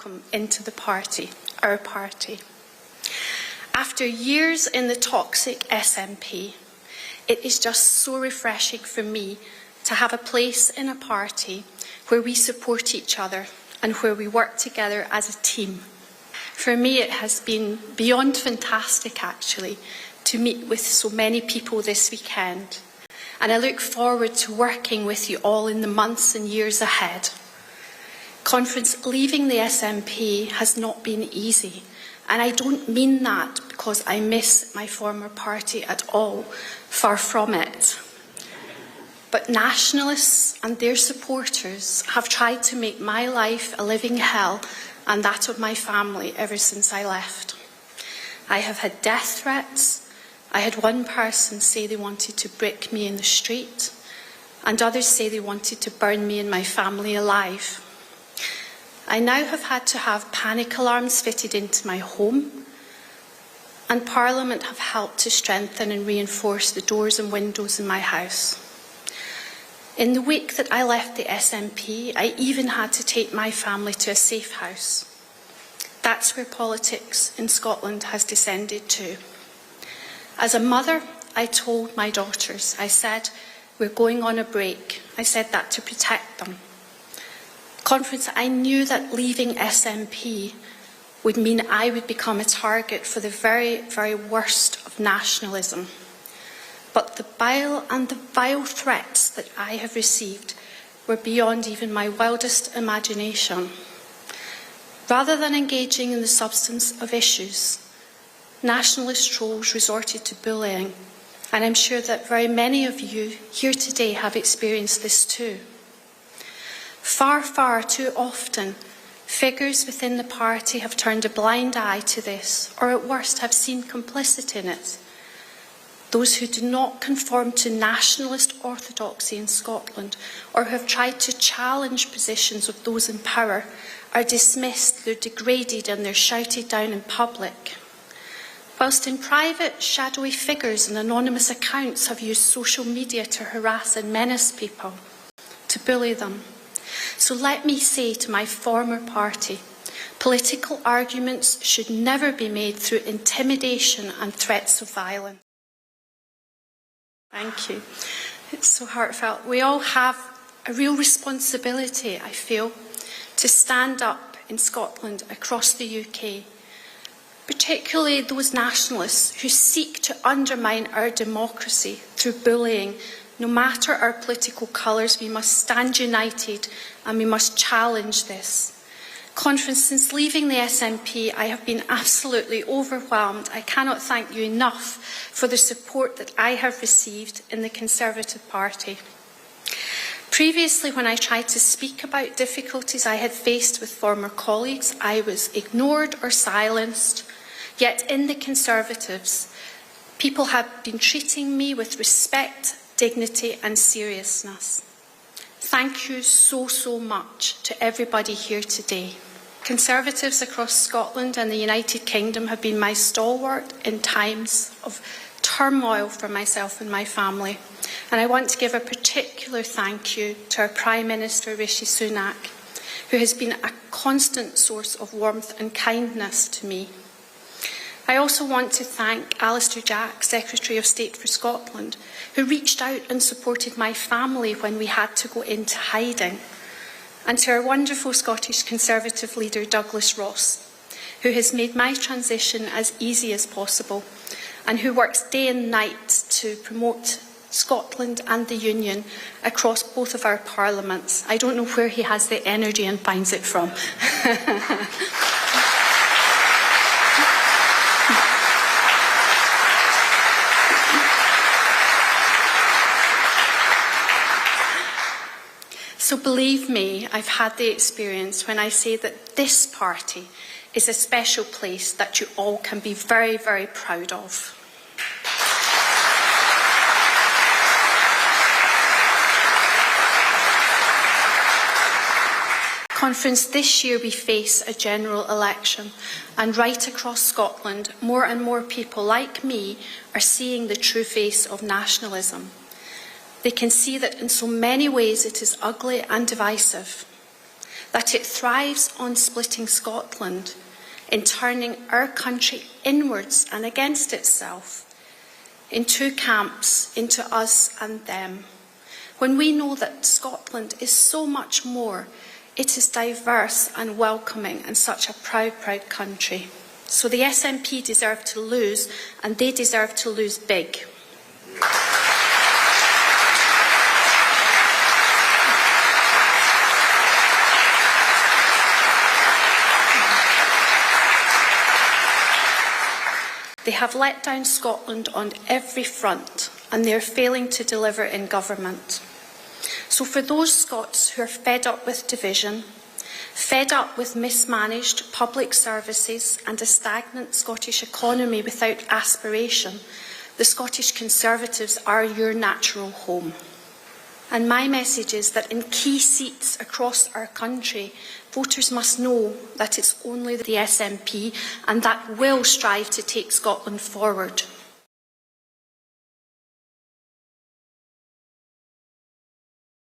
welcome into the party, our party. After years in the toxic SNP, it is just so refreshing for me to have a place in a party where we support each other and where we work together as a team. For me, it has been beyond fantastic, actually, to meet with so many people this weekend. And I look forward to working with you all in the months and years ahead. Conference, leaving the SNP has not been easy. And I don't mean that because I miss my former party at all, far from it. But nationalists and their supporters have tried to make my life a living hell and that of my family ever since I left. I have had death threats. I had one person say they wanted to brick me in the street, and others say they wanted to burn me and my family alive. I now have had to have panic alarms fitted into my home, and Parliament have helped to strengthen and reinforce the doors and windows in my house. In the week that I left the SNP, I even had to take my family to a safe house. That's where politics in Scotland has descended to. As a mother, I told my daughters, I said, we're going on a break. I said that to protect them. Conference, I knew that leaving SNP would mean I would become a target for the very, very worst of nationalism. But the vile threats that I have received were beyond even my wildest imagination. Rather than engaging in the substance of issues, nationalist trolls resorted to bullying, and I'm sure that very many of you here today have experienced this too. Far, far too often, figures within the party have turned a blind eye to this, or at worst have seen complicit in it. Those who do not conform to nationalist orthodoxy in Scotland, or who have tried to challenge positions of those in power, are dismissed, they're degraded, and they're shouted down in public. Whilst in private, shadowy figures and anonymous accounts have used social media to harass and menace people, to bully them. So let me say to my former party, political arguments should never be made through intimidation and threats of violence. Thank you. It's so heartfelt. We all have a real responsibility, I feel, to stand up in Scotland, across the UK, particularly those nationalists who seek to undermine our democracy through bullying. No matter our political colours, we must stand united and we must challenge this. Conference, since leaving the SNP, I have been absolutely overwhelmed. I cannot thank you enough for the support that I have received in the Conservative Party. Previously, when I tried to speak about difficulties I had faced with former colleagues, I was ignored or silenced. Yet in the Conservatives, people have been treating me with respect, dignity and seriousness. Thank you so, so much to everybody here today. Conservatives across Scotland and the United Kingdom have been my stalwart in times of turmoil for myself and my family. And I want to give a particular thank you to our Prime Minister, Rishi Sunak, who has been a constant source of warmth and kindness to me. I also want to thank Alister Jack, Secretary of State for Scotland, who reached out and supported my family when we had to go into hiding, and to our wonderful Scottish Conservative leader, Douglas Ross, who has made my transition as easy as possible and who works day and night to promote Scotland and the Union across both of our parliaments. I don't know where he has the energy and finds it from. So believe me, I've had the experience when I say that this party is a special place that you all can be very, very proud of. Conference, this year we face a general election, and right across Scotland, more and more people like me are seeing the true face of nationalism. They can see that in so many ways it is ugly and divisive, that it thrives on splitting Scotland, in turning our country inwards and against itself, in two camps, into us and them, when we know that Scotland is so much more. It is diverse and welcoming and such a proud, proud country. So the SNP deserve to lose, and they deserve to lose big. They have let down Scotland on every front, and they are failing to deliver in government. So for those Scots who are fed up with division, fed up with mismanaged public services and a stagnant Scottish economy without aspiration, the Scottish Conservatives are your natural home. And my message is that in key seats across our country, voters must know that it's only the SNP and that will strive to take Scotland forward.